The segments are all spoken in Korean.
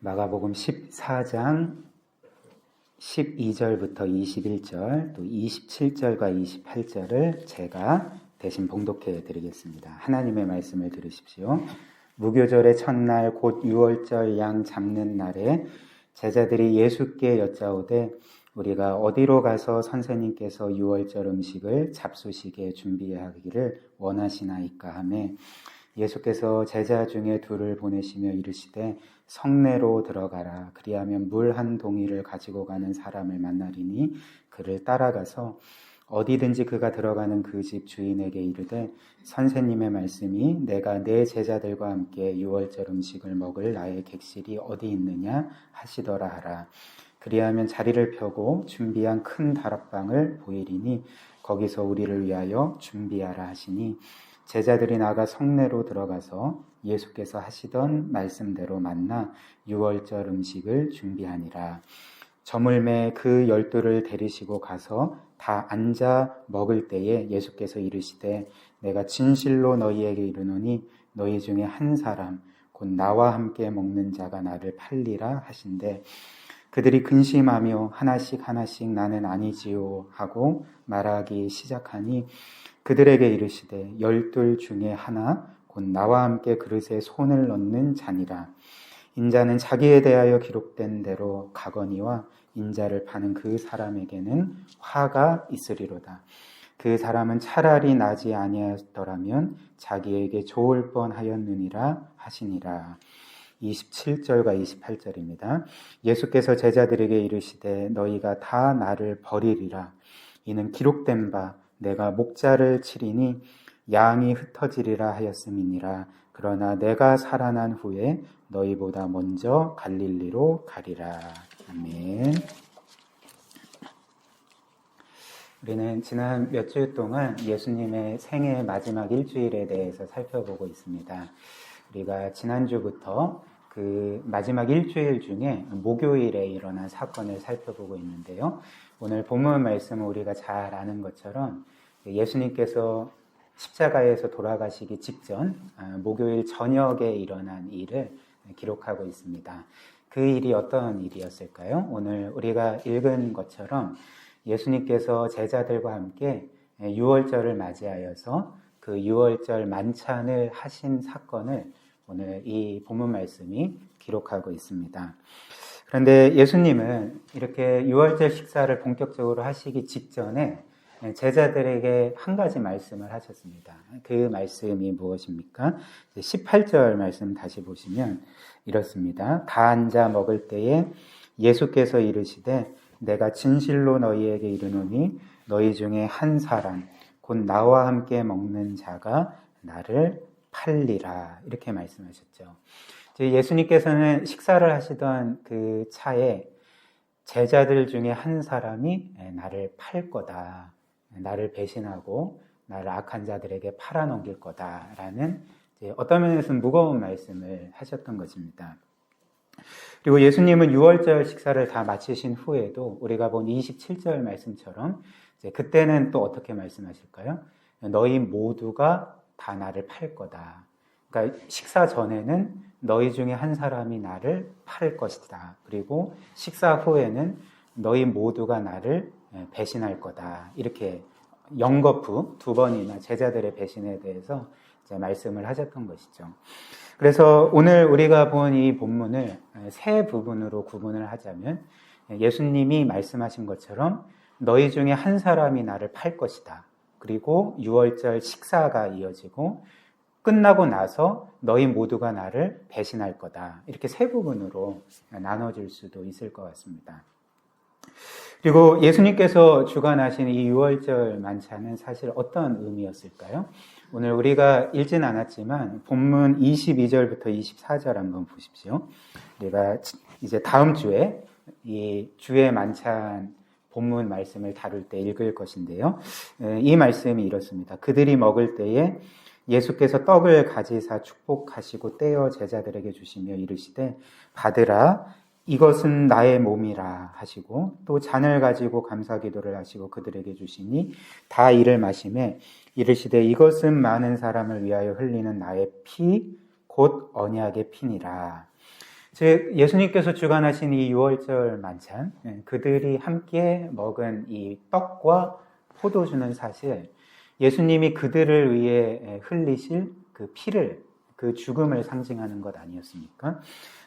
마가복음 14장 12절부터 21절 또 27절과 28절을 제가 대신 봉독해 드리겠습니다. 하나님의 말씀을 들으십시오. 무교절의 첫날 곧 유월절 양 잡는 날에 제자들이 예수께 여짜오되 우리가 어디로 가서 선생님께서 유월절 음식을 잡수시게 준비하기를 원하시나이까 하매 예수께서 제자 중에 둘을 보내시며 이르시되 성내로 들어가라. 그리하면 물 한 동이를 가지고 가는 사람을 만나리니 그를 따라가서 어디든지 그가 들어가는 그 집 주인에게 이르되 선생님의 말씀이 내가 내 제자들과 함께 유월절 음식을 먹을 나의 객실이 어디 있느냐 하시더라 하라. 그리하면 자리를 펴고 준비한 큰 다락방을 보이리니 거기서 우리를 위하여 준비하라 하시니 제자들이 나가 성내로 들어가서 예수께서 하시던 말씀대로 만나 유월절 음식을 준비하니라. 저물매 그 12를 데리시고 가서 다 앉아 먹을 때에 예수께서 이르시되 내가 진실로 너희에게 이르노니 너희 중에 한 사람 곧 나와 함께 먹는 자가 나를 팔리라 하신대 그들이 근심하며 하나씩 나는 아니지요 하고 말하기 시작하니 그들에게 이르시되 12 중에 하나 곧 나와 함께 그릇에 손을 넣는 자니라. 인자는 자기에 대하여 기록된 대로 가거니와 인자를 파는 그 사람에게는 화가 있으리로다. 그 사람은 차라리 나지 아니하였더라면 자기에게 좋을 뻔하였느니라 하시니라. 27절과 28절입니다. 예수께서 제자들에게 이르시되 너희가 다 나를 버리리라. 이는 기록된 바 내가 목자를 치리니 양이 흩어지리라 하였음이니라. 그러나 내가 살아난 후에 너희보다 먼저 갈릴리로 가리라. 아멘. 우리는 지난 몇 주 동안 예수님의 생애 마지막 일주일에 대해서 살펴보고 있습니다. 우리가 지난주부터 그 마지막 일주일 중에 목요일에 일어난 사건을 살펴보고 있는데요. 오늘 본문 말씀은 우리가 잘 아는 것처럼 예수님께서 십자가에서 돌아가시기 직전 목요일 저녁에 일어난 일을 기록하고 있습니다. 그 일이 어떤 일이었을까요? 오늘 우리가 읽은 것처럼 예수님께서 제자들과 함께 유월절을 맞이하여서 그 유월절 만찬을 하신 사건을 오늘 이 본문 말씀이 기록하고 있습니다. 그런데 예수님은 이렇게 유월절 식사를 본격적으로 하시기 직전에 제자들에게 한 가지 말씀을 하셨습니다. 그 말씀이 무엇입니까? 18절 말씀 다시 보시면 이렇습니다. 다 앉아 먹을 때에 예수께서 이르시되 내가 진실로 너희에게 이르노니 너희 중에 한 사람 곧 나와 함께 먹는 자가 나를 팔리라. 이렇게 말씀하셨죠. 예수님께서는 식사를 하시던 그 차에 제자들 중에 한 사람이 나를 팔 거다. 나를 배신하고 나를 악한 자들에게 팔아넘길 거다라는 어떤 면에서는 무거운 말씀을 하셨던 것입니다. 그리고 예수님은 유월절 식사를 다 마치신 후에도 우리가 본 27절 말씀처럼 그때는 또 어떻게 말씀하실까요? 너희 모두가 다 나를 팔 거다. 그러니까 식사 전에는 너희 중에 한 사람이 나를 팔 것이다. 그리고 식사 후에는 너희 모두가 나를 배신할 거다. 이렇게 연거푸 두 번이나 제자들의 배신에 대해서 말씀을 하셨던 것이죠. 그래서 오늘 우리가 본 이 본문을 세 부분으로 구분을 하자면 예수님이 말씀하신 것처럼 너희 중에 한 사람이 나를 팔 것이다. 그리고 유월절 식사가 이어지고 끝나고 나서 너희 모두가 나를 배신할 거다. 이렇게 세 부분으로 나눠질 수도 있을 것 같습니다. 그리고 예수님께서 주관하신 이 유월절 만찬은 사실 어떤 의미였을까요? 오늘 우리가 읽진 않았지만 본문 22절부터 24절 한번 보십시오. 우리가 이제 다음 주에 이 주의 만찬 본문 말씀을 다룰 때 읽을 것인데요. 이 말씀이 이렇습니다. 그들이 먹을 때에 예수께서 떡을 가지사 축복하시고 떼어 제자들에게 주시며 이르시되 받으라 이것은 나의 몸이라 하시고 또 잔을 가지고 감사기도를 하시고 그들에게 주시니 다 이를 마시매 이르시되 이것은 많은 사람을 위하여 흘리는 나의 피 곧 언약의 피니라. 즉 예수님께서 주관하신 이 유월절 만찬, 그들이 함께 먹은 이 떡과 포도주는 사실 예수님이 그들을 위해 흘리실 그 피를, 그 죽음을 상징하는 것 아니었습니까?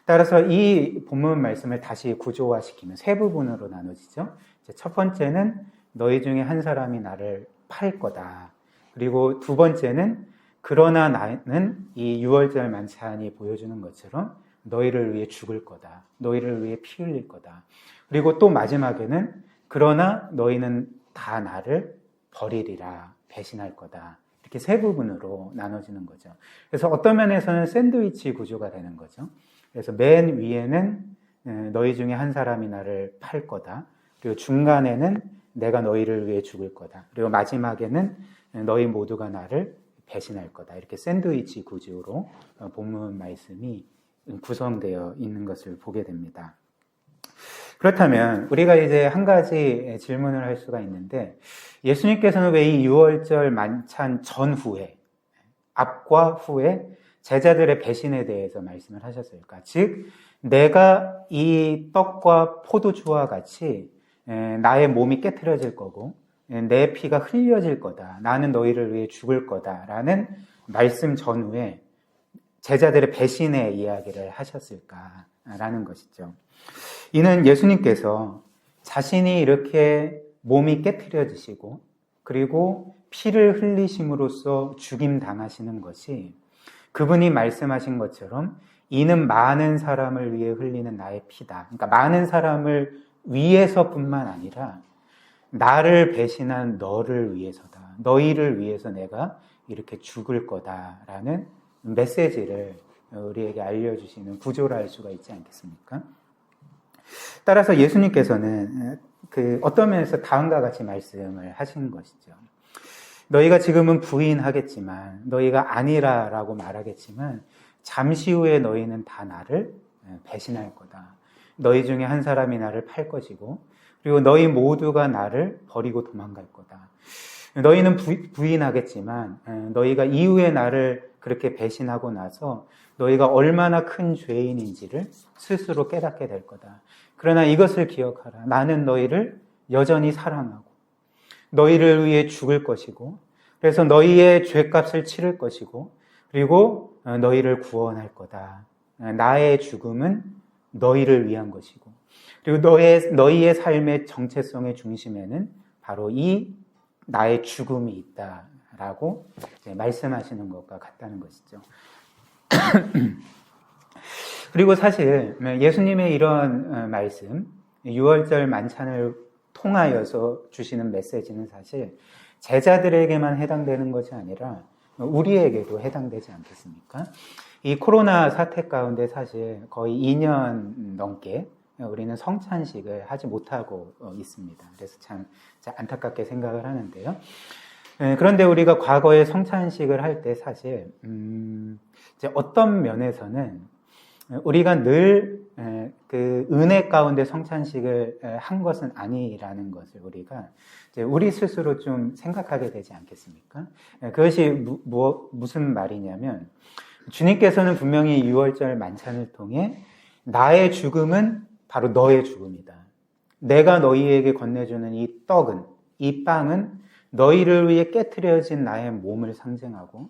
따라서 이 본문 말씀을 다시 구조화시키면 세 부분으로 나눠지죠. 첫 번째는 너희 중에 한 사람이 나를 팔 거다. 그리고 두 번째는 그러나 나는 이 유월절 만찬이 보여주는 것처럼 너희를 위해 죽을 거다. 너희를 위해 피 흘릴 거다. 그리고 또 마지막에는 그러나 너희는 다 나를 버리리라. 배신할 거다. 이렇게 세 부분으로 나눠지는 거죠. 그래서 어떤 면에서는 샌드위치 구조가 되는 거죠. 그래서 맨 위에는 너희 중에 한 사람이 나를 팔 거다. 그리고 중간에는 내가 너희를 위해 죽을 거다. 그리고 마지막에는 너희 모두가 나를 배신할 거다. 이렇게 샌드위치 구조로 본문 말씀이 구성되어 있는 것을 보게 됩니다. 그렇다면 우리가 이제 한 가지 질문을 할 수가 있는데 예수님께서는 왜 이 유월절 만찬 전후에, 앞과 후에 제자들의 배신에 대해서 말씀을 하셨을까? 즉 내가 이 떡과 포도주와 같이 나의 몸이 깨트려질 거고 내 피가 흘려질 거다. 나는 너희를 위해 죽을 거다라는 말씀 전후에 제자들의 배신의 이야기를 하셨을까라는 것이죠. 이는 예수님께서 자신이 이렇게 몸이 깨트려지시고 그리고 피를 흘리심으로써 죽임 당하시는 것이 그분이 말씀하신 것처럼 이는 많은 사람을 위해 흘리는 나의 피다. 그러니까 많은 사람을 위해서뿐만 아니라 나를 배신한 너를 위해서다. 너희를 위해서 내가 이렇게 죽을 거다라는 메시지를 우리에게 알려주시는 구조라 할 수가 있지 않겠습니까? 따라서 예수님께서는 어떤 면에서 다음과 같이 말씀을 하신 것이죠. 너희가 지금은 부인하겠지만, 너희가 아니라라고 말하겠지만 잠시 후에 너희는 다 나를 배신할 거다. 너희 중에 한 사람이 나를 팔 것이고 그리고 너희 모두가 나를 버리고 도망갈 거다. 너희는 부인하겠지만 너희가 이후에 나를 그렇게 배신하고 나서 너희가 얼마나 큰 죄인인지를 스스로 깨닫게 될 거다. 그러나 이것을 기억하라. 나는 너희를 여전히 사랑하고 너희를 위해 죽을 것이고 그래서 너희의 죄값을 치를 것이고 그리고 너희를 구원할 거다. 나의 죽음은 너희를 위한 것이고 그리고 너희의 삶의 정체성의 중심에는 바로 이 나의 죽음이 있다라고 말씀하시는 것과 같다는 것이죠. 그리고 사실 예수님의 이런 말씀, 유월절 만찬을 통하여서 주시는 메시지는 사실 제자들에게만 해당되는 것이 아니라 우리에게도 해당되지 않겠습니까? 이 코로나 사태 가운데 사실 거의 2년 넘게 우리는 성찬식을 하지 못하고 있습니다. 그래서 참 안타깝게 생각을 하는데요. 그런데 우리가 과거에 성찬식을 할 때 사실 이제 어떤 면에서는 우리가 늘 그 은혜 가운데 성찬식을 한 것은 아니라는 것을 우리가 이제 우리 스스로 좀 생각하게 되지 않겠습니까? 그것이 무슨 말이냐면 주님께서는 분명히 유월절 만찬을 통해 나의 죽음은 바로 너의 죽음이다. 내가 너희에게 건네주는 이 떡은, 이 빵은 너희를 위해 깨트려진 나의 몸을 상징하고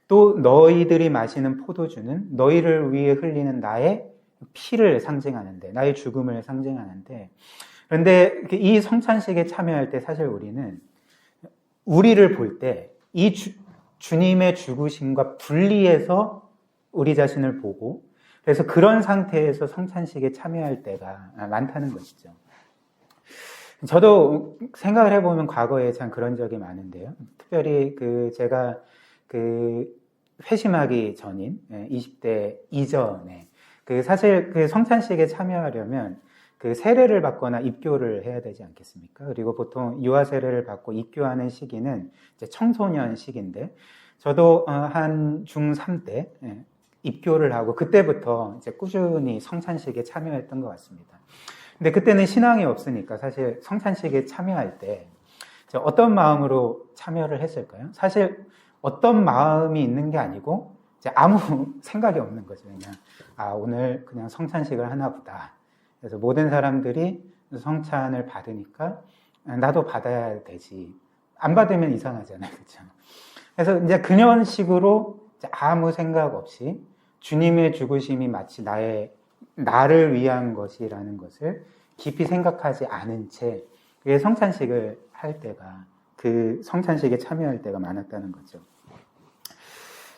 또 너희들이 마시는 포도주는 너희를 위해 흘리는 나의 피를 상징하는데, 나의 죽음을 상징하는데, 그런데 이 성찬식에 참여할 때 사실 우리는 우리를 볼 때 이 주님의 죽으심과 분리해서 우리 자신을 보고 그래서 그런 상태에서 성찬식에 참여할 때가 많다는 것이죠. 저도 생각을 해보면 과거에 참 그런 적이 많은데요. 특별히 제가 회심하기 전인 20대 이전에 사실 성찬식에 참여하려면 세례를 받거나 입교를 해야 되지 않겠습니까? 그리고 보통 유아 세례를 받고 입교하는 시기는 이제 청소년 시기인데 저도 한 중3 때 입교를 하고 그때부터 이제 꾸준히 성찬식에 참여했던 것 같습니다. 근데 그때는 신앙이 없으니까 사실 성찬식에 참여할 때 어떤 마음으로 참여를 했을까요? 사실 어떤 마음이 있는 게 아니고 이제 아무 생각이 없는 거죠. 그냥 오늘 그냥 성찬식을 하나 보다. 그래서 모든 사람들이 성찬을 받으니까 나도 받아야 되지. 안 받으면 이상하잖아요. 그렇죠? 그래서 이제 그런 식으로 이제 아무 생각 없이 주님의 죽으심이 마치 나를 위한 것이라는 것을 깊이 생각하지 않은 채 성찬식을 할 때가, 그 성찬식에 참여할 때가 많았다는 거죠.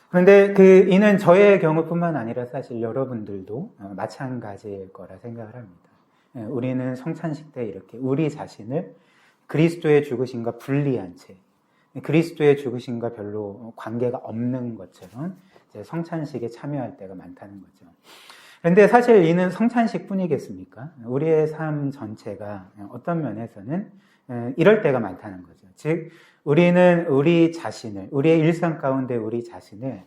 그런데 이는 저의 경우뿐만 아니라 사실 여러분들도 마찬가지일 거라 생각을 합니다. 우리는 성찬식 때 이렇게 우리 자신을 그리스도의 죽으심과 분리한 채, 그리스도의 죽으심과 별로 관계가 없는 것처럼 이제 성찬식에 참여할 때가 많다는 거죠. 그런데 사실 이는 성찬식 뿐이겠습니까? 우리의 삶 전체가 어떤 면에서는 이럴 때가 많다는 거죠. 즉, 우리는 우리 자신을, 우리의 일상 가운데 우리 자신을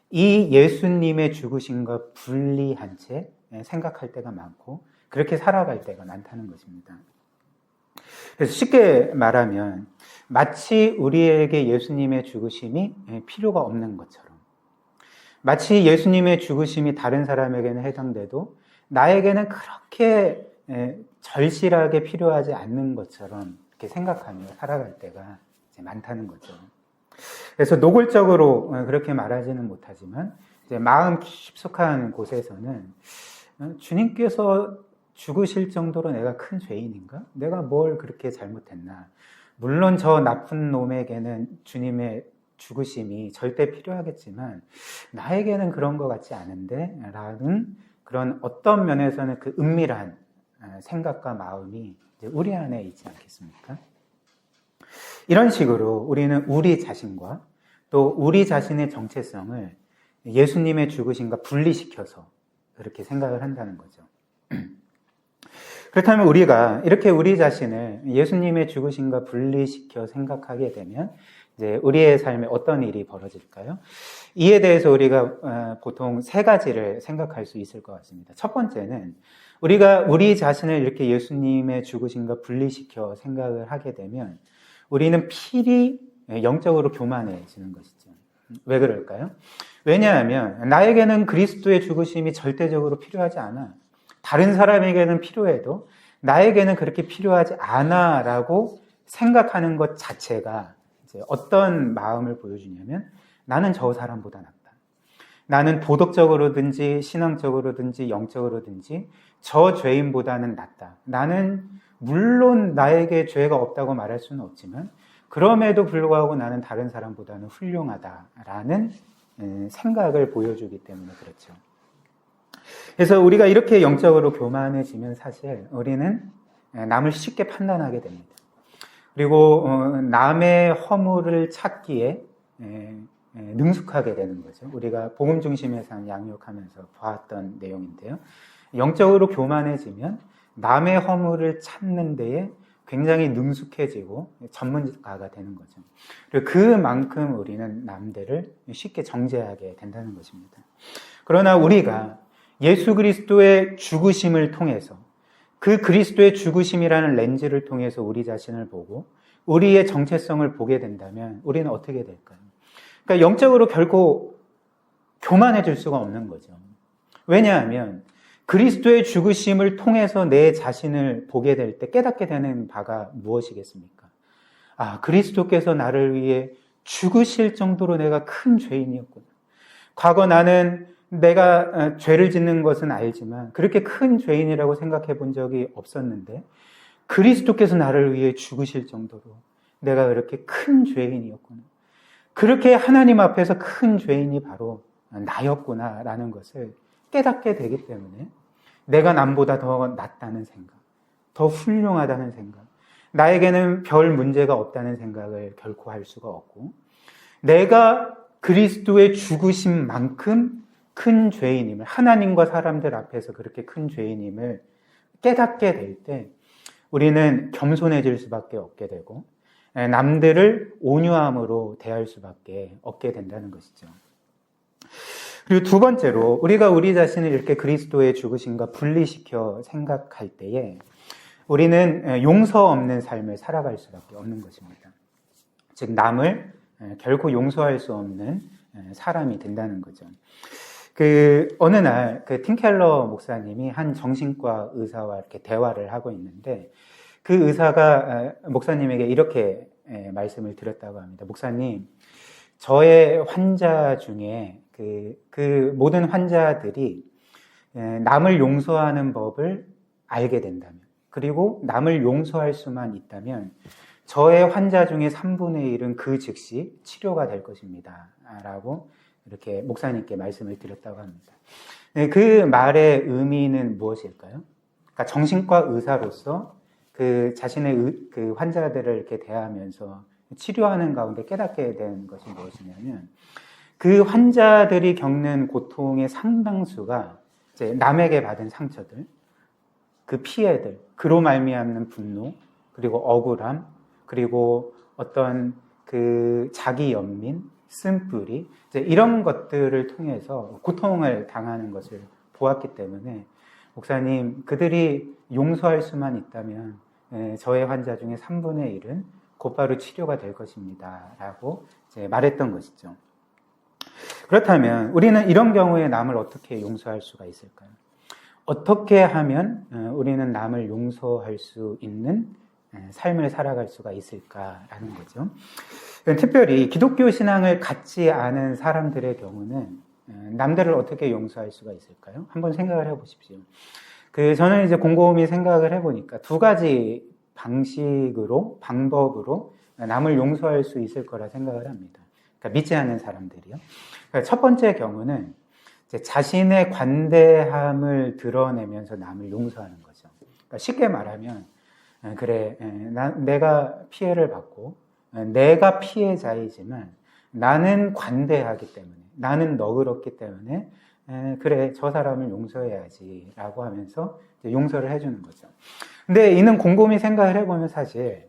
이 예수님의 죽으심과 분리한 채 생각할 때가 많고, 그렇게 살아갈 때가 많다는 것입니다. 그래서 쉽게 말하면 마치 우리에게 예수님의 죽으심이 필요가 없는 것처럼, 마치 예수님의 죽으심이 다른 사람에게는 해당돼도 나에게는 그렇게 절실하게 필요하지 않는 것처럼 이렇게 생각하며 살아갈 때가 이제 많다는 거죠. 그래서 노골적으로 그렇게 말하지는 못하지만 이제 마음 깊숙한 곳에서는 주님께서 죽으실 정도로 내가 큰 죄인인가? 내가 뭘 그렇게 잘못했나? 물론 저 나쁜 놈에게는 주님의 죽으심이 절대 필요하겠지만 나에게는 그런 것 같지 않은데? 라는 그런 어떤 면에서는 그 은밀한 생각과 마음이 이제 우리 안에 있지 않겠습니까? 이런 식으로 우리는 우리 자신과 또 우리 자신의 정체성을 예수님의 죽으심과 분리시켜서 그렇게 생각을 한다는 거죠. 그렇다면 우리가 이렇게 우리 자신을 예수님의 죽으심과 분리시켜 생각하게 되면 이제 우리의 삶에 어떤 일이 벌어질까요? 이에 대해서 우리가 보통 세 가지를 생각할 수 있을 것 같습니다. 첫 번째는 우리가 우리 자신을 이렇게 예수님의 죽으심과 분리시켜 생각을 하게 되면 우리는 필히 영적으로 교만해지는 것이죠. 왜 그럴까요? 왜냐하면 나에게는 그리스도의 죽으심이 절대적으로 필요하지 않아. 다른 사람에게는 필요해도 나에게는 그렇게 필요하지 않아라고 생각하는 것 자체가 이제 어떤 마음을 보여주냐면 나는 저 사람보다 낫다. 나는 도덕적으로든지 신앙적으로든지 영적으로든지 저 죄인보다는 낫다. 나는 물론 나에게 죄가 없다고 말할 수는 없지만 그럼에도 불구하고 나는 다른 사람보다는 훌륭하다라는 생각을 보여주기 때문에 그렇죠. 그래서 우리가 이렇게 영적으로 교만해지면 사실 우리는 남을 쉽게 판단하게 됩니다. 그리고 남의 허물을 찾기에 능숙하게 되는 거죠. 우리가 복음 중심에서 양육하면서 봐왔던 내용인데요. 영적으로 교만해지면 남의 허물을 찾는 데에 굉장히 능숙해지고 전문가가 되는 거죠. 그리고 그만큼 우리는 남들을 쉽게 정죄하게 된다는 것입니다. 그러나 우리가 예수 그리스도의 죽으심을 통해서 그 그리스도의 죽으심이라는 렌즈를 통해서 우리 자신을 보고 우리의 정체성을 보게 된다면 우리는 어떻게 될까요? 그러니까 영적으로 결코 교만해질 수가 없는 거죠. 왜냐하면 그리스도의 죽으심을 통해서 내 자신을 보게 될 때 깨닫게 되는 바가 무엇이겠습니까? 그리스도께서 나를 위해 죽으실 정도로 내가 큰 죄인이었구나. 과거 나는 내가 죄를 짓는 것은 알지만 그렇게 큰 죄인이라고 생각해 본 적이 없었는데 그리스도께서 나를 위해 죽으실 정도로 내가 그렇게 큰 죄인이었구나. 그렇게 하나님 앞에서 큰 죄인이 바로 나였구나라는 것을 깨닫게 되기 때문에 내가 남보다 더 낫다는 생각, 더 훌륭하다는 생각, 나에게는 별 문제가 없다는 생각을 결코 할 수가 없고 내가 그리스도의 죽으심만큼 큰 죄인임을, 하나님과 사람들 앞에서 그렇게 큰 죄인임을 깨닫게 될 때 우리는 겸손해질 수밖에 없게 되고 남들을 온유함으로 대할 수밖에 없게 된다는 것이죠. 그리고 두 번째로 우리가 우리 자신을 이렇게 그리스도의 죽으심과 분리시켜 생각할 때에 우리는 용서 없는 삶을 살아갈 수밖에 없는 것입니다. 즉 남을 결코 용서할 수 없는 사람이 된다는 거죠. 어느 날 팀 켈러 목사님이 한 정신과 의사와 이렇게 대화를 하고 있는데 그 의사가 목사님에게 이렇게 말씀을 드렸다고 합니다. 목사님, 저의 환자 중에 그 모든 환자들이 남을 용서하는 법을 알게 된다면, 그리고 남을 용서할 수만 있다면 저의 환자 중에 3분의 1은 그 즉시 치료가 될 것입니다. 라고 이렇게 목사님께 말씀을 드렸다고 합니다. 그 말의 의미는 무엇일까요? 그러니까 정신과 의사로서 그 자신의 그 환자들을 이렇게 대하면서 치료하는 가운데 깨닫게 된 것이 무엇이냐면 그 환자들이 겪는 고통의 상당수가 이제 남에게 받은 상처들, 그 피해들, 그로 말미암는 분노, 그리고 억울함, 그리고 어떤 그 자기 연민, 쓴뿌리, 이제 이런 것들을 통해서 고통을 당하는 것을 보았기 때문에 목사님, 그들이 용서할 수만 있다면 저의 환자 중에 3분의 1은 곧바로 치료가 될 것입니다. 라고 이제 말했던 것이죠. 그렇다면 우리는 이런 경우에 남을 어떻게 용서할 수가 있을까요? 어떻게 하면 우리는 남을 용서할 수 있는 삶을 살아갈 수가 있을까라는 거죠. 특별히 기독교 신앙을 갖지 않은 사람들의 경우는 남들을 어떻게 용서할 수가 있을까요? 한번 생각을 해보십시오. 저는 이제 곰곰이 생각을 해보니까 두 가지 방법으로 남을 용서할 수 있을 거라 생각을 합니다. 그러니까 믿지 않는 사람들이요. 그러니까 첫 번째 경우는 이제 자신의 관대함을 드러내면서 남을 용서하는 거죠. 그러니까 쉽게 말하면, 그래, 내가 피해를 받고, 내가 피해자이지만 나는 관대하기 때문에, 나는 너그럽기 때문에, 그래, 저 사람을 용서해야지 라고 하면서 용서를 해주는 거죠. 근데 이는 곰곰이 생각을 해보면 사실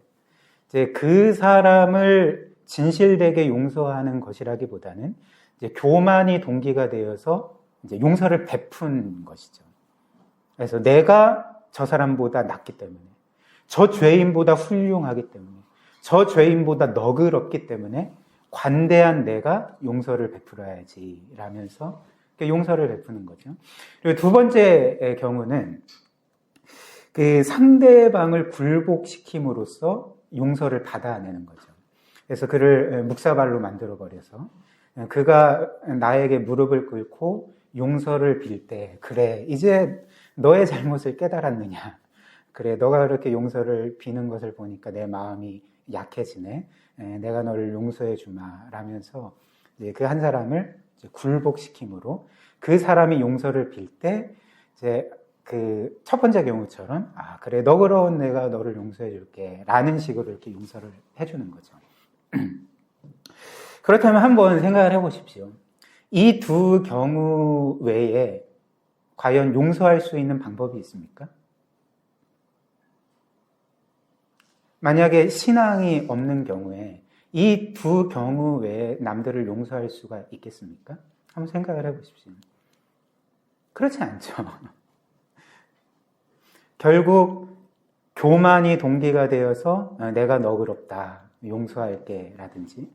이제 그 사람을 진실되게 용서하는 것이라기보다는 이제 교만이 동기가 되어서 이제 용서를 베푼 것이죠. 그래서 내가 저 사람보다 낫기 때문에, 저 죄인보다 훌륭하기 때문에, 저 죄인보다 너그럽기 때문에 관대한 내가 용서를 베풀어야지 라면서 용서를 베푸는 거죠. 그리고 두 번째 경우는 그 상대방을 굴복시킴으로써 용서를 받아내는 거죠. 그래서 그를 묵사발로 만들어버려서 그가 나에게 무릎을 꿇고 용서를 빌 때, 그래, 이제 너의 잘못을 깨달았느냐. 그래, 너가 그렇게 용서를 비는 것을 보니까 내 마음이 약해지네. 내가 너를 용서해 주마. 라면서 그 한 사람을 굴복시킴으로 그 사람이 용서를 빌 때, 이제 그 첫 번째 경우처럼, 아, 그래, 너그러운 내가 너를 용서해 줄게. 라는 식으로 이렇게 용서를 해주는 거죠. 그렇다면 한번 생각을 해보십시오. 이 두 경우 외에 과연 용서할 수 있는 방법이 있습니까? 만약에 신앙이 없는 경우에 이 두 경우 외에 남들을 용서할 수가 있겠습니까? 한번 생각을 해보십시오. 그렇지 않죠. 결국 교만이 동기가 되어서 내가 너그럽다, 용서할게 라든지,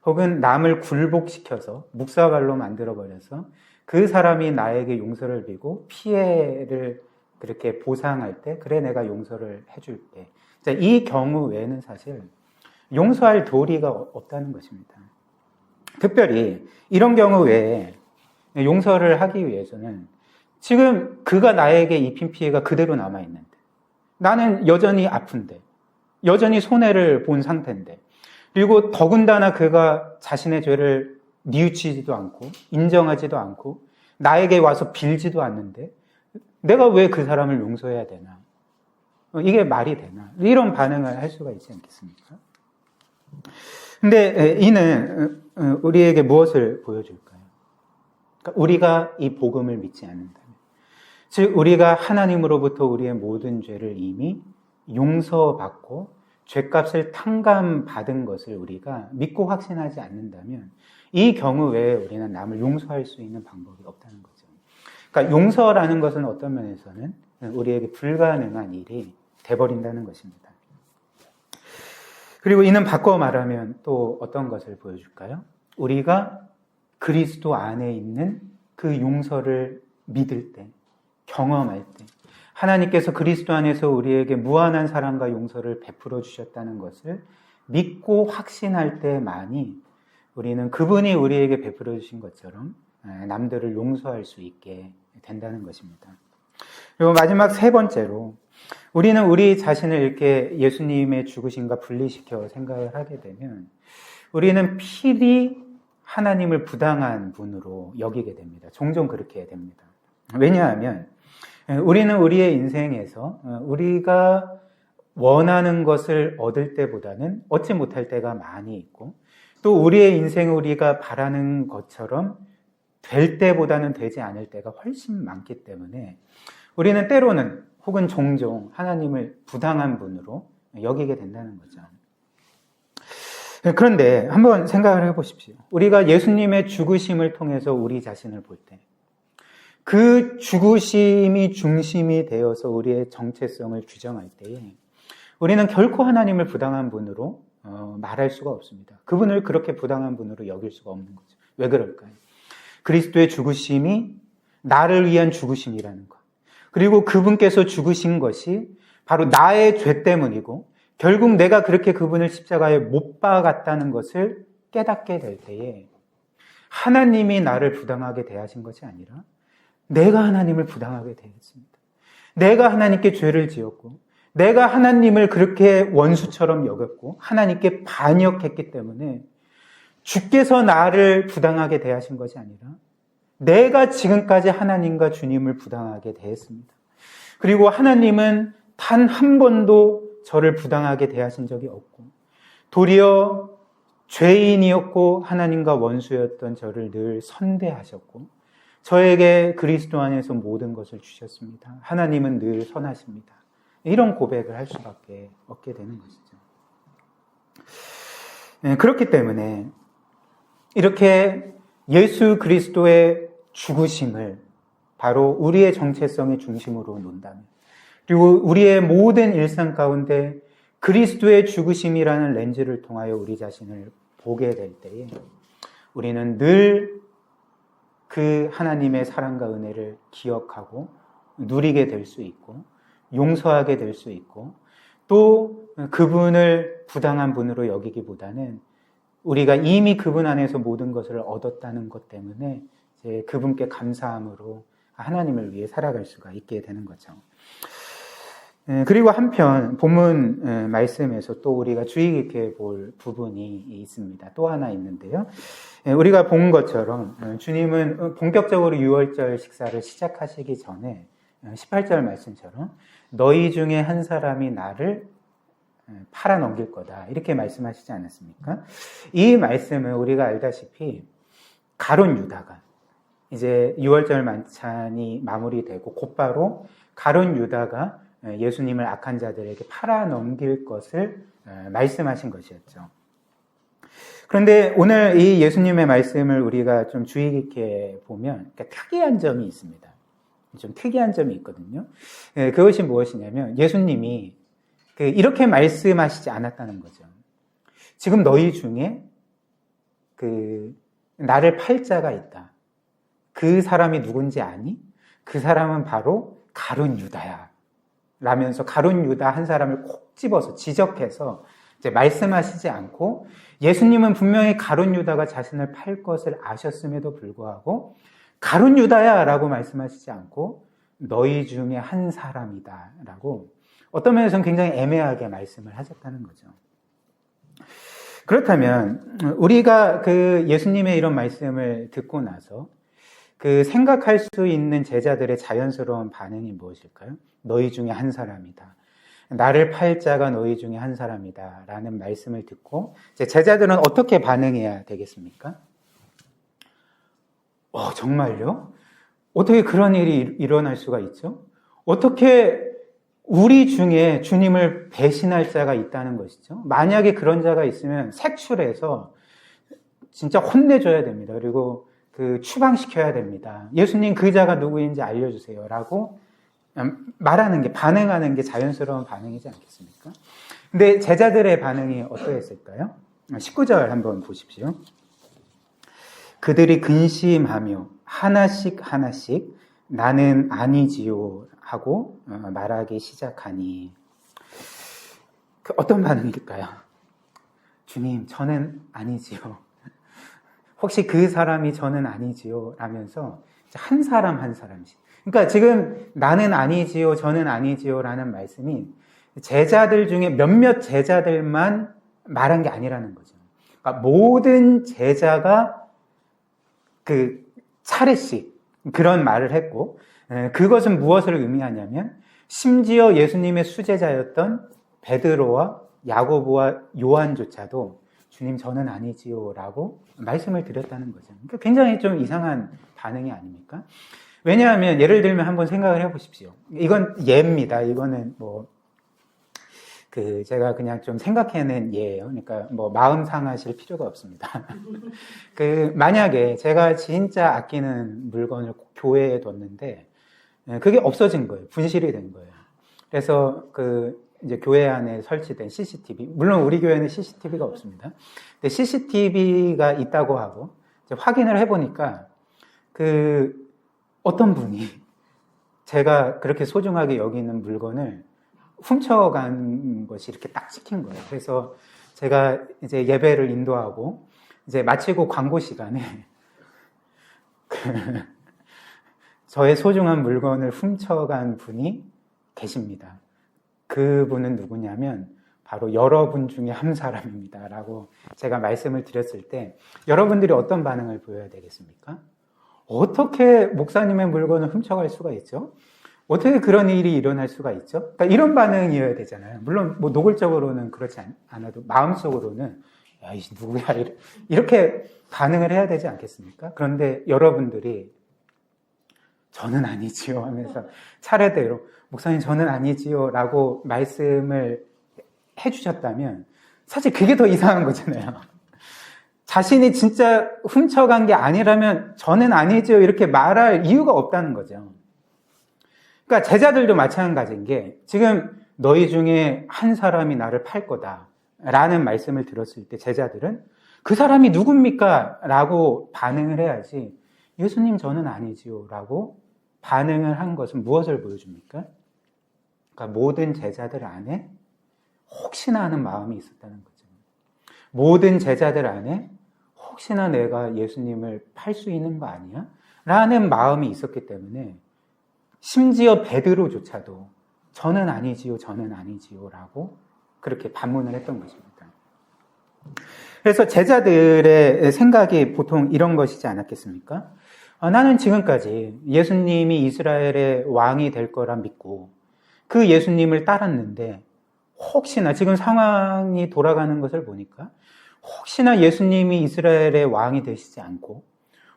혹은 남을 굴복시켜서 묵사발로 만들어버려서 그 사람이 나에게 용서를 비고 피해를 그렇게 보상할 때, 그래, 내가 용서를 해줄게. 자, 이 경우 외에는 사실 용서할 도리가 없다는 것입니다. 특별히 이런 경우 외에 용서를 하기 위해서는 지금 그가 나에게 입힌 피해가 그대로 남아있는데, 나는 여전히 아픈데, 여전히 손해를 본 상태인데, 그리고 더군다나 그가 자신의 죄를 뉘우치지도 않고 인정하지도 않고 나에게 와서 빌지도 않는데 내가 왜 그 사람을 용서해야 되나? 이게 말이 되나? 이런 반응을 할 수가 있지 않겠습니까? 근데 이는 우리에게 무엇을 보여줄까요? 그러니까 우리가 이 복음을 믿지 않는다면, 즉 우리가 하나님으로부터 우리의 모든 죄를 이미 용서받고 죄값을 탕감받은 것을 우리가 믿고 확신하지 않는다면 이 경우 외에 우리는 남을 용서할 수 있는 방법이 없다는 거죠. 그러니까 용서라는 것은 어떤 면에서는 우리에게 불가능한 일이 돼버린다는 것입니다. 그리고 이는 바꿔 말하면 또 어떤 것을 보여줄까요? 우리가 그리스도 안에 있는 그 용서를 믿을 때, 경험할 때, 하나님께서 그리스도 안에서 우리에게 무한한 사랑과 용서를 베풀어 주셨다는 것을 믿고 확신할 때만이 우리는 그분이 우리에게 베풀어 주신 것처럼 남들을 용서할 수 있게 된다는 것입니다. 그리고 마지막 세 번째로, 우리는 우리 자신을 이렇게 예수님의 죽으심과 분리시켜 생각을 하게 되면 우리는 필히 하나님을 부당한 분으로 여기게 됩니다. 종종 그렇게 됩니다. 왜냐하면 우리는 우리의 인생에서 우리가 원하는 것을 얻을 때보다는 얻지 못할 때가 많이 있고, 또 우리의 인생을 우리가 바라는 것처럼 될 때보다는 되지 않을 때가 훨씬 많기 때문에 우리는 때로는 혹은 종종 하나님을 부당한 분으로 여기게 된다는 거죠. 그런데 한번 생각을 해보십시오. 우리가 예수님의 죽으심을 통해서 우리 자신을 볼 때, 그 죽으심이 중심이 되어서 우리의 정체성을 규정할 때에 우리는 결코 하나님을 부당한 분으로 말할 수가 없습니다. 그분을 그렇게 부당한 분으로 여길 수가 없는 거죠. 왜 그럴까요? 그리스도의 죽으심이 나를 위한 죽으심이라는 것, 그리고 그분께서 죽으신 것이 바로 나의 죄 때문이고 결국 내가 그렇게 그분을 십자가에 못 박았다는 것을 깨닫게 될 때에 하나님이 나를 부당하게 대하신 것이 아니라 내가 하나님을 부당하게 대했습니다. 내가 하나님께 죄를 지었고 내가 하나님을 그렇게 원수처럼 여겼고 하나님께 반역했기 때문에 주께서 나를 부당하게 대하신 것이 아니라 내가 지금까지 하나님과 주님을 부당하게 대했습니다. 그리고 하나님은 단 한 번도 저를 부당하게 대하신 적이 없고 도리어 죄인이었고 하나님과 원수였던 저를 늘 선대하셨고 저에게 그리스도 안에서 모든 것을 주셨습니다. 하나님은 늘 선하십니다. 이런 고백을 할 수밖에 없게 되는 것이죠. 그렇기 때문에 이렇게 예수 그리스도의 죽으심을 바로 우리의 정체성의 중심으로 논다면, 그리고 우리의 모든 일상 가운데 그리스도의 죽으심이라는 렌즈를 통하여 우리 자신을 보게 될 때에 우리는 늘 그 하나님의 사랑과 은혜를 기억하고 누리게 될 수 있고 용서하게 될 수 있고 또 그분을 부당한 분으로 여기기보다는 우리가 이미 그분 안에서 모든 것을 얻었다는 것 때문에 이제 그분께 감사함으로 하나님을 위해 살아갈 수가 있게 되는 거죠. 그리고 한편 본문 말씀에서 또 우리가 주의 깊게 볼 부분이 있습니다. 또 하나 있는데요. 우리가 본 것처럼 주님은 본격적으로 유월절 식사를 시작하시기 전에 18절 말씀처럼 너희 중에 한 사람이 나를 팔아넘길 거다 이렇게 말씀하시지 않았습니까? 이 말씀은 우리가 알다시피 가룟 유다가 이제 유월절 만찬이 마무리되고 곧바로 가룟 유다가 예수님을 악한 자들에게 팔아넘길 것을 말씀하신 것이었죠. 그런데 오늘 이 예수님의 말씀을 우리가 좀 주의 깊게 보면 특이한 점이 있습니다. 좀 특이한 점이 있거든요. 그것이 무엇이냐면 예수님이 이렇게 말씀하시지 않았다는 거죠. 지금 너희 중에 나를 팔 자가 있다. 그 사람이 누군지 아니? 그 사람은 바로 가룟 유다야. 라면서 가룟 유다 한 사람을 콕 집어서 지적해서 이제 말씀하시지 않고 예수님은 분명히 가룟 유다가 자신을 팔 것을 아셨음에도 불구하고 가룟 유다야 라고 말씀하시지 않고 너희 중에 한 사람이다 라고 어떤 면에서는 굉장히 애매하게 말씀을 하셨다는 거죠. 그렇다면 우리가 예수님의 이런 말씀을 듣고 나서 생각할 수 있는 제자들의 자연스러운 반응이 무엇일까요? 너희 중에 한 사람이다. 나를 팔 자가 너희 중에 한 사람이다. 라는 말씀을 듣고 제자들은 어떻게 반응해야 되겠습니까? 정말요? 어떻게 그런 일이 일어날 수가 있죠? 어떻게 우리 중에 주님을 배신할 자가 있다는 것이죠? 만약에 그런 자가 있으면 색출해서 진짜 혼내줘야 됩니다. 그리고 추방시켜야 됩니다. 예수님 그 자가 누구인지 알려주세요. 라고 말하는 게, 반응하는 게 자연스러운 반응이지 않겠습니까? 근데 제자들의 반응이 어떠했을까요? 19절 한번 보십시오. 그들이 근심하며 하나씩 하나씩 나는 아니지요 하고 말하기 시작하니 어떤 반응일까요? 주님, 저는 아니지요. 혹시 그 사람이 저는 아니지요 라면서 한 사람 한 사람씩. 그러니까 지금 나는 아니지요, 저는 아니지요 라는 말씀이 제자들 중에 몇몇 제자들만 말한 게 아니라는 거죠. 그러니까 모든 제자가 그 차례씩 그런 말을 했고, 그것은 무엇을 의미하냐면 심지어 예수님의 수제자였던 베드로와 야고보와 요한조차도 주님, 저는 아니지요 라고 말씀을 드렸다는 거죠. 그러니까 굉장히 좀 이상한 반응이 아닙니까? 왜냐하면 예를 들면 한번 생각을 해보십시오. 이건 예입니다. 이거는 제가 그냥 좀 생각해낸 예예요. 그러니까 마음 상하실 필요가 없습니다. 만약에 제가 진짜 아끼는 물건을 교회에 뒀는데 그게 없어진 거예요. 분실이 된 거예요. 그래서 이제 교회 안에 설치된 CCTV, 물론 우리 교회는 CCTV가 없습니다. 근데 CCTV가 있다고 하고 이제 확인을 해보니까 어떤 분이 제가 그렇게 소중하게 여기는 물건을 훔쳐간 것이 이렇게 딱 찍힌 거예요. 그래서 제가 이제 예배를 인도하고 이제 마치고 광고 시간에 저의 소중한 물건을 훔쳐간 분이 계십니다. 그분은 누구냐면 바로 여러분 중에 한 사람입니다 라고 제가 말씀을 드렸을 때 여러분들이 어떤 반응을 보여야 되겠습니까? 어떻게 목사님의 물건을 훔쳐갈 수가 있죠? 어떻게 그런 일이 일어날 수가 있죠? 그러니까 이런 반응이어야 되잖아요. 물론 노골적으로는 그렇지 않아도 마음속으로는 야, 이 누구야 이렇게 반응을 해야 되지 않겠습니까? 그런데 여러분들이 저는 아니지요 하면서 차례대로 목사님 저는 아니지요 라고 말씀을 해주셨다면 사실 그게 더 이상한 거잖아요. 자신이 진짜 훔쳐간 게 아니라면 저는 아니지요 이렇게 말할 이유가 없다는 거죠. 그러니까 제자들도 마찬가지인 게 지금 너희 중에 한 사람이 나를 팔 거다 라는 말씀을 들었을 때 제자들은 그 사람이 누굽니까? 라고 반응을 해야지 예수님 저는 아니지요 라고 반응을 한 것은 무엇을 보여줍니까? 그러니까 모든 제자들 안에 혹시나 하는 마음이 있었다는 거죠. 모든 제자들 안에 혹시나 내가 예수님을 팔 수 있는 거 아니야? 라는 마음이 있었기 때문에 심지어 베드로조차도 저는 아니지요, 저는 아니지요 라고 그렇게 반문을 했던 것입니다. 그래서 제자들의 생각이 보통 이런 것이지 않았겠습니까? 나는 지금까지 예수님이 이스라엘의 왕이 될 거라 믿고 그 예수님을 따랐는데 혹시나 지금 상황이 돌아가는 것을 보니까 혹시나 예수님이 이스라엘의 왕이 되시지 않고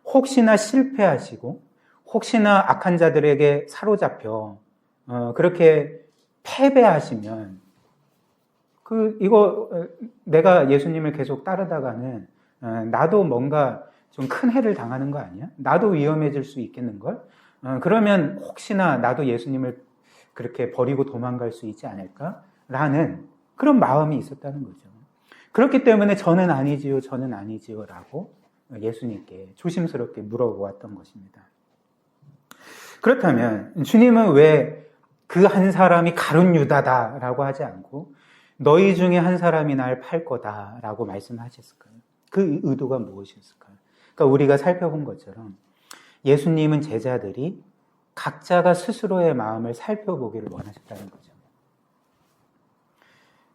혹시나 실패하시고 혹시나 악한 자들에게 사로잡혀 그렇게 패배하시면 내가 예수님을 계속 따르다가는 나도 뭔가 좀 큰 해를 당하는 거 아니야? 나도 위험해질 수 있겠는걸? 그러면 혹시나 나도 예수님을 그렇게 버리고 도망갈 수 있지 않을까? 라는 그런 마음이 있었다는 거죠. 그렇기 때문에 저는 아니지요, 저는 아니지요 라고 예수님께 조심스럽게 물어보았던 것입니다. 그렇다면 주님은 왜 그 한 사람이 가룟 유다다라고 하지 않고 너희 중에 한 사람이 날 팔 거다라고 말씀하셨을까요? 그 의도가 무엇이었을까요? 그러니까 우리가 살펴본 것처럼 예수님은 제자들이 각자가 스스로의 마음을 살펴보기를 원하셨다는 거죠.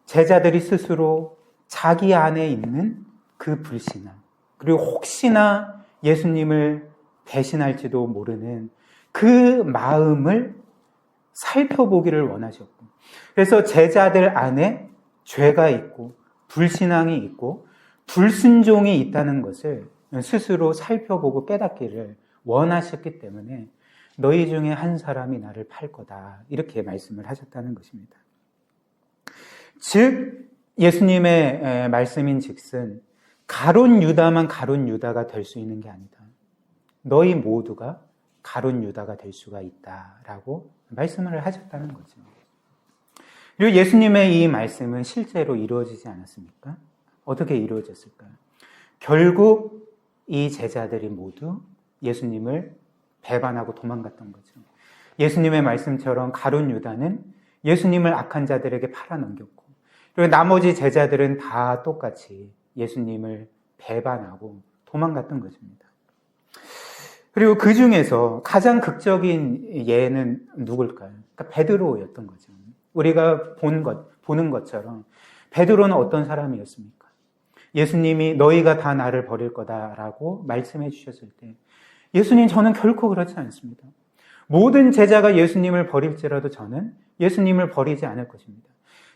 제자들이 스스로 자기 안에 있는 그 불신함, 그리고 혹시나 예수님을 배신할지도 모르는 그 마음을 살펴보기를 원하셨고, 그래서 제자들 안에 죄가 있고 불신앙이 있고 불순종이 있다는 것을 스스로 살펴보고 깨닫기를 원하셨기 때문에 너희 중에 한 사람이 나를 팔 거다 이렇게 말씀을 하셨다는 것입니다. 즉 예수님의 말씀인 즉슨 가룟 유다만 가룟 유다가 될 수 있는 게 아니다. 너희 모두가 가룟 유다가 될 수가 있다라고 말씀을 하셨다는 거죠. 그리고 예수님의 이 말씀은 실제로 이루어지지 않았습니까? 어떻게 이루어졌을까요? 결국 이 제자들이 모두 예수님을 배반하고 도망갔던 거죠. 예수님의 말씀처럼 가룟 유다는 예수님을 악한 자들에게 팔아넘겼고, 그리고 나머지 제자들은 다 똑같이 예수님을 배반하고 도망갔던 것입니다. 그리고 그 중에서 가장 극적인 예는 누굴까요? 그러니까 베드로였던 거죠. 우리가 보는 것처럼 베드로는 어떤 사람이었습니까? 예수님이 너희가 다 나를 버릴 거다라고 말씀해 주셨을 때 예수님, 저는 결코 그렇지 않습니다. 모든 제자가 예수님을 버릴지라도 저는 예수님을 버리지 않을 것입니다.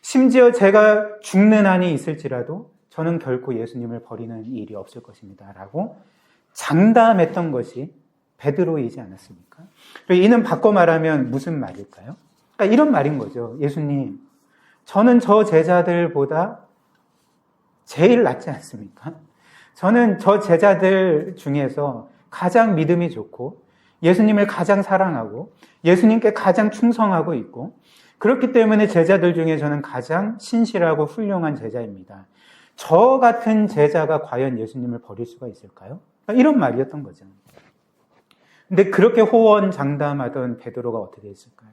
심지어 제가 죽는 한이 있을지라도 저는 결코 예수님을 버리는 일이 없을 것입니다. 라고 장담했던 것이 베드로이지 않았습니까? 이는 바꿔 말하면 무슨 말일까요? 그러니까 이런 말인 거죠. 예수님, 저는 저 제자들보다 제일 낫지 않습니까? 저는 저 제자들 중에서 가장 믿음이 좋고 예수님을 가장 사랑하고 예수님께 가장 충성하고 있고, 그렇기 때문에 제자들 중에 저는 가장 신실하고 훌륭한 제자입니다. 저 같은 제자가 과연 예수님을 버릴 수가 있을까요? 이런 말이었던 거죠. 근데 그렇게 호언장담하던 베드로가 어떻게 했을까요?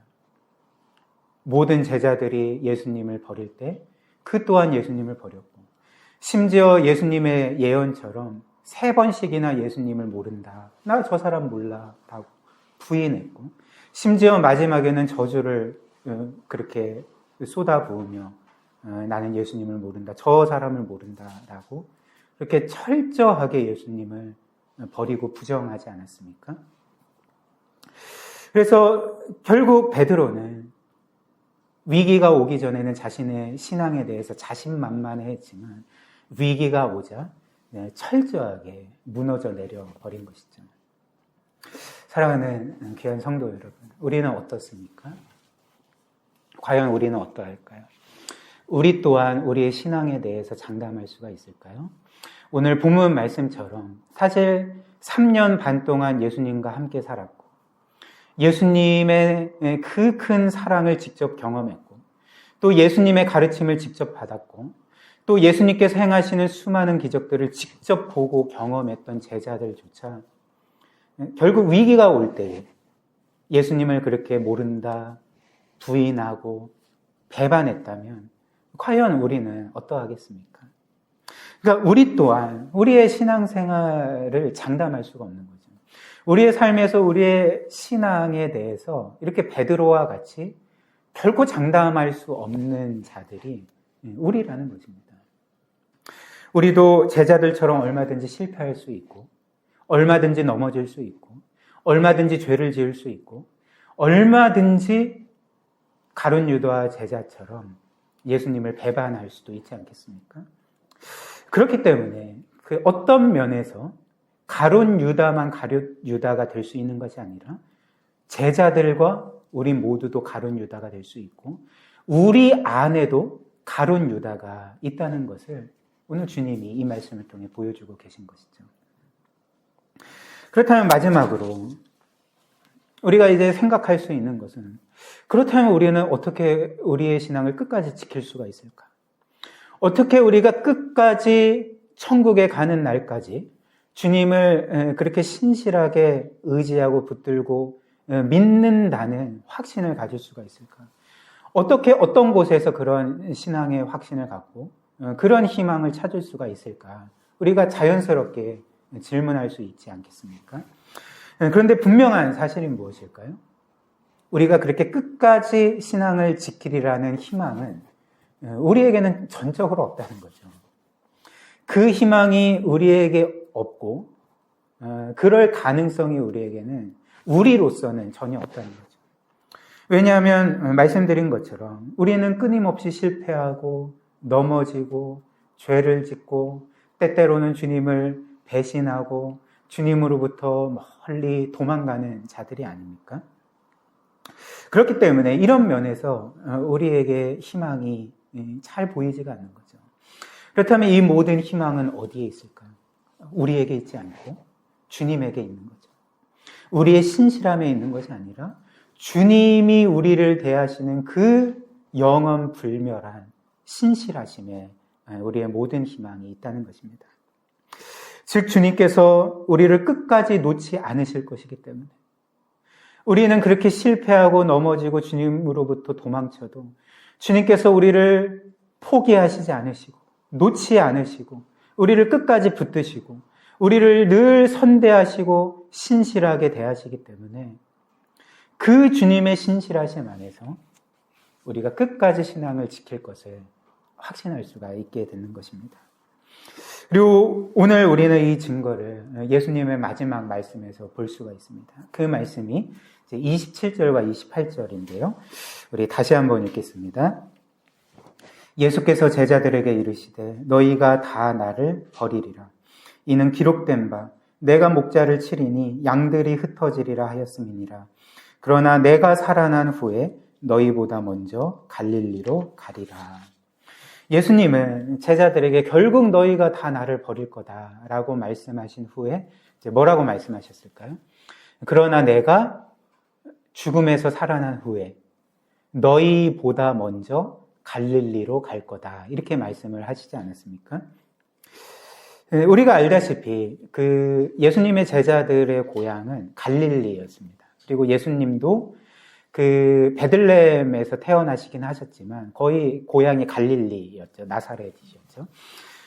모든 제자들이 예수님을 버릴 때 그 또한 예수님을 버렸고, 심지어 예수님의 예언처럼 3번씩이나 예수님을 모른다, 나 저 사람 몰라 라고 부인했고, 심지어 마지막에는 저주를 그렇게 쏟아부으며 나는 예수님을 모른다, 저 사람을 모른다 라고 그렇게 철저하게 예수님을 버리고 부정하지 않았습니까? 그래서 결국 베드로는 위기가 오기 전에는 자신의 신앙에 대해서 자신만만했지만 위기가 오자 철저하게 무너져 내려버린 것이죠. 사랑하는 귀한 성도 여러분, 우리는 어떻습니까? 과연 우리는 어떠할까요? 우리 또한 우리의 신앙에 대해서 장담할 수가 있을까요? 오늘 본문 말씀처럼 사실 3년 반 동안 예수님과 함께 살았고 예수님의 그 큰 사랑을 직접 경험했고 또 예수님의 가르침을 직접 받았고 또 예수님께서 행하시는 수많은 기적들을 직접 보고 경험했던 제자들조차 결국 위기가 올 때에 예수님을 그렇게 모른다, 부인하고 배반했다면 과연 우리는 어떠하겠습니까? 그러니까 우리 또한 우리의 신앙생활을 장담할 수가 없는 거죠. 우리의 삶에서 우리의 신앙에 대해서 이렇게 베드로와 같이 결코 장담할 수 없는 자들이 우리라는 것입니다. 우리도 제자들처럼 얼마든지 실패할 수 있고 얼마든지 넘어질 수 있고 얼마든지 죄를 지을 수 있고 얼마든지 가룟 유다 제자처럼 예수님을 배반할 수도 있지 않겠습니까? 그렇기 때문에 그 어떤 면에서 가룟 유다만 가룟 유다가 될 수 있는 것이 아니라 제자들과 우리 모두도 가룟 유다가 될 수 있고 우리 안에도 가룟 유다가 있다는 것을 오늘 주님이 이 말씀을 통해 보여주고 계신 것이죠. 그렇다면 마지막으로 우리가 이제 생각할 수 있는 것은 그렇다면 우리는 어떻게 우리의 신앙을 끝까지 지킬 수가 있을까? 어떻게 우리가 끝까지 천국에 가는 날까지 주님을 그렇게 신실하게 의지하고 붙들고 믿는다는 확신을 가질 수가 있을까? 어떻게 어떤 곳에서 그런 신앙의 확신을 갖고 그런 희망을 찾을 수가 있을까? 우리가 자연스럽게 질문할 수 있지 않겠습니까? 그런데 분명한 사실은 무엇일까요? 우리가 그렇게 끝까지 신앙을 지키리라는 희망은 우리에게는 전적으로 없다는 거죠. 그 희망이 우리에게 없고 그럴 가능성이 우리에게는 우리로서는 전혀 없다는 거죠. 왜냐하면 말씀드린 것처럼 우리는 끊임없이 실패하고 넘어지고 죄를 짓고 때때로는 주님을 배신하고 주님으로부터 멀리 도망가는 자들이 아닙니까? 그렇기 때문에 이런 면에서 우리에게 희망이 잘 보이지가 않는 거죠. 그렇다면 이 모든 희망은 어디에 있을까요? 우리에게 있지 않고 주님에게 있는 거죠. 우리의 신실함에 있는 것이 아니라 주님이 우리를 대하시는 그 영원불멸한 신실하심에 우리의 모든 희망이 있다는 것입니다. 즉 주님께서 우리를 끝까지 놓지 않으실 것이기 때문에 우리는 그렇게 실패하고 넘어지고 주님으로부터 도망쳐도 주님께서 우리를 포기하시지 않으시고 놓지 않으시고 우리를 끝까지 붙드시고 우리를 늘 선대하시고 신실하게 대하시기 때문에 그 주님의 신실하심 안에서 우리가 끝까지 신앙을 지킬 것을 확신할 수가 있게 되는 것입니다. 그리고 오늘 우리는 이 증거를 예수님의 마지막 말씀에서 볼 수가 있습니다. 그 말씀이 27절과 28절인데요. 우리 다시 한번 읽겠습니다. 예수께서 제자들에게 이르시되 너희가 다 나를 버리리라. 이는 기록된 바 내가 목자를 치리니 양들이 흩어지리라 하였음이니라. 그러나 내가 살아난 후에 너희보다 먼저 갈릴리로 가리라. 예수님은 제자들에게 결국 너희가 다 나를 버릴 거다라고 말씀하신 후에 이제 뭐라고 말씀하셨을까요? 그러나 내가 죽음에서 살아난 후에 너희보다 먼저 갈릴리로 갈 거다. 이렇게 말씀을 하시지 않았습니까? 우리가 알다시피 그 예수님의 제자들의 고향은 갈릴리였습니다. 그리고 예수님도 그 베들레헴에서 태어나시긴 하셨지만 거의 고향이 갈릴리였죠. 나사렛이셨죠.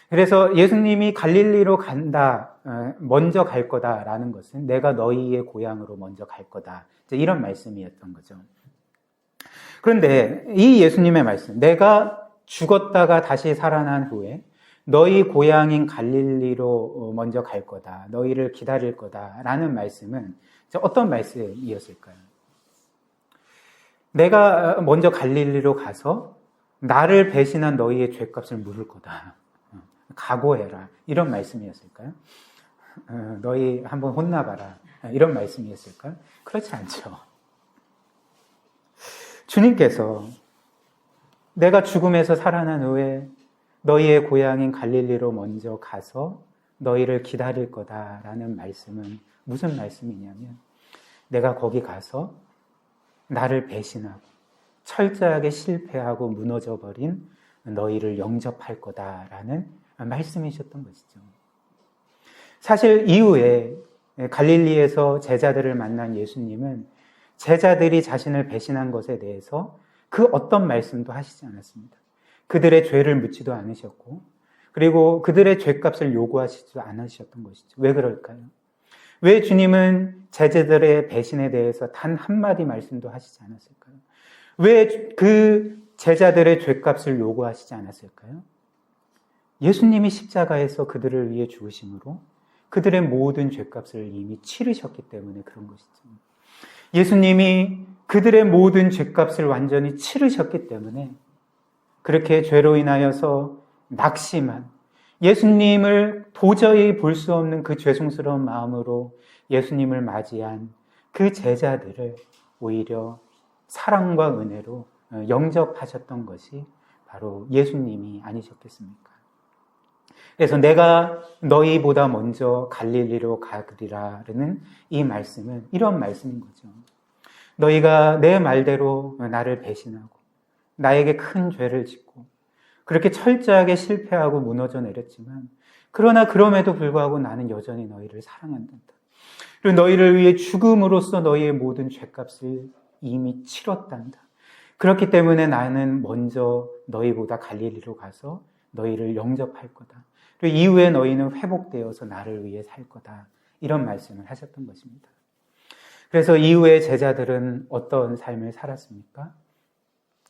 그래서 예수님이 갈릴리로 간다, 먼저 갈 거다라는 것은 내가 너희의 고향으로 먼저 갈 거다. 이런 말씀이었던 거죠. 그런데 이 예수님의 말씀, 내가 죽었다가 다시 살아난 후에 너희 고향인 갈릴리로 먼저 갈 거다. 너희를 기다릴 거다라는 말씀은 어떤 말씀이었을까요? 내가 먼저 갈릴리로 가서 나를 배신한 너희의 죄값을 물을 거다. 각오해라. 이런 말씀이었을까요? 너희 한번 혼나봐라. 이런 말씀이었을까요? 그렇지 않죠. 주님께서 내가 죽음에서 살아난 후에 너희의 고향인 갈릴리로 먼저 가서 너희를 기다릴 거다라는 말씀은 무슨 말씀이냐면 내가 거기 가서 나를 배신하고 철저하게 실패하고 무너져버린 너희를 영접할 거다라는 말씀이셨던 것이죠. 사실 이후에 갈릴리에서 제자들을 만난 예수님은 제자들이 자신을 배신한 것에 대해서 그 어떤 말씀도 하시지 않았습니다. 그들의 죄를 묻지도 않으셨고 그리고 그들의 죄값을 요구하시지도 않으셨던 것이죠. 왜 그럴까요? 왜 주님은 제자들의 배신에 대해서 단 한마디 말씀도 하시지 않았을까요? 왜 그 제자들의 죄값을 요구하시지 않았을까요? 예수님이 십자가에서 그들을 위해 죽으심으로 그들의 모든 죄값을 이미 치르셨기 때문에 그런 것이죠. 예수님이 그들의 모든 죄값을 완전히 치르셨기 때문에 그렇게 죄로 인하여서 낙심한 예수님을 도저히 볼 수 없는 그 죄송스러운 마음으로 예수님을 맞이한 그 제자들을 오히려 사랑과 은혜로 영접하셨던 것이 바로 예수님이 아니셨겠습니까? 그래서 내가 너희보다 먼저 갈릴리로 가리라는 이 말씀은 이런 말씀인 거죠. 너희가 내 말대로 나를 배신하고 나에게 큰 죄를 짓고 그렇게 철저하게 실패하고 무너져 내렸지만 그러나 그럼에도 불구하고 나는 여전히 너희를 사랑한단다. 그리고 너희를 위해 죽음으로써 너희의 모든 죄값을 이미 치렀단다. 그렇기 때문에 나는 먼저 너희보다 갈릴리로 가서 너희를 영접할 거다. 그리고 이후에 너희는 회복되어서 나를 위해 살 거다. 이런 말씀을 하셨던 것입니다. 그래서 이후에 제자들은 어떤 삶을 살았습니까?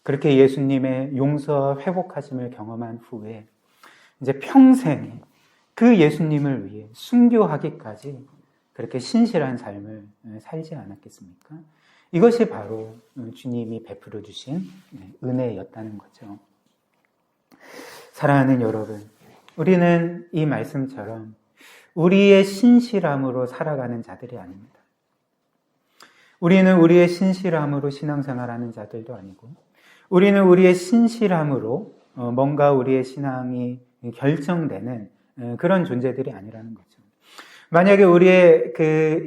그렇게 예수님의 용서와 회복하심을 경험한 후에 이제 평생 그 예수님을 위해 순교하기까지 그렇게 신실한 삶을 살지 않았겠습니까? 이것이 바로 주님이 베풀어 주신 은혜였다는 거죠. 사랑하는 여러분, 우리는 이 말씀처럼 우리의 신실함으로 살아가는 자들이 아닙니다. 우리는 우리의 신실함으로 신앙생활하는 자들도 아니고 우리는 우리의 신실함으로 뭔가 우리의 신앙이 결정되는 그런 존재들이 아니라는 거죠. 만약에 우리의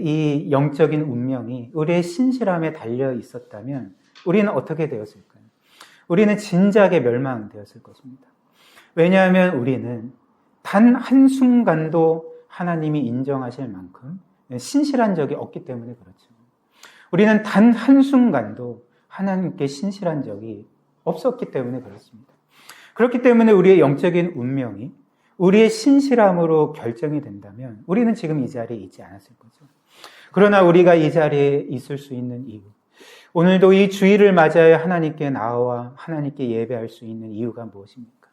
이 영적인 운명이 우리의 신실함에 달려 있었다면 우리는 어떻게 되었을까요? 우리는 진작에 멸망되었을 것입니다. 왜냐하면 우리는 단 한순간도 하나님이 인정하실 만큼 신실한 적이 없기 때문에 그렇죠. 우리는 단 한순간도 하나님께 신실한 적이 없었기 때문에 그렇습니다. 그렇기 때문에 우리의 영적인 운명이 우리의 신실함으로 결정이 된다면 우리는 지금 이 자리에 있지 않았을 거죠. 그러나 우리가 이 자리에 있을 수 있는 이유, 오늘도 이 주일을 맞이하여 하나님께 나와 하나님께 예배할 수 있는 이유가 무엇입니까?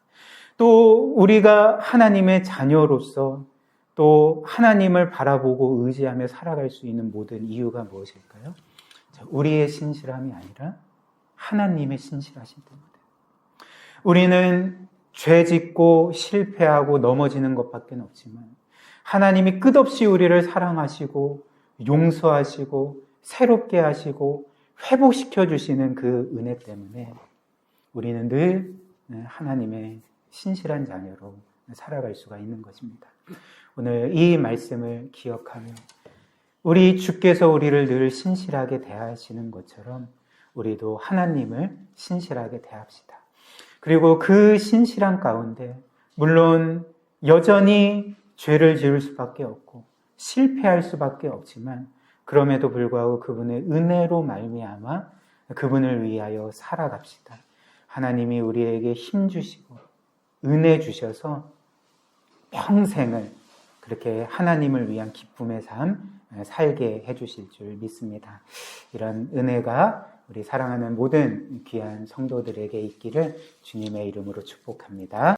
또 우리가 하나님의 자녀로서 또 하나님을 바라보고 의지하며 살아갈 수 있는 모든 이유가 무엇일까요? 우리의 신실함이 아니라 하나님의 신실하신 때문에. 우리는 죄 짓고 실패하고 넘어지는 것밖에 없지만 하나님이 끝없이 우리를 사랑하시고 용서하시고 새롭게 하시고 회복시켜 주시는 그 은혜 때문에 우리는 늘 하나님의 신실한 자녀로 살아갈 수가 있는 것입니다. 오늘 이 말씀을 기억하며 우리 주께서 우리를 늘 신실하게 대하시는 것처럼 우리도 하나님을 신실하게 대합시다. 그리고 그 신실한 가운데 물론 여전히 죄를 지을 수밖에 없고 실패할 수밖에 없지만 그럼에도 불구하고 그분의 은혜로 말미암아 그분을 위하여 살아갑시다. 하나님이 우리에게 힘 주시고 은혜 주셔서 평생을 그렇게 하나님을 위한 기쁨의 삶 살게 해주실 줄 믿습니다. 이런 은혜가 우리 사랑하는 모든 귀한 성도들에게 있기를 주님의 이름으로 축복합니다.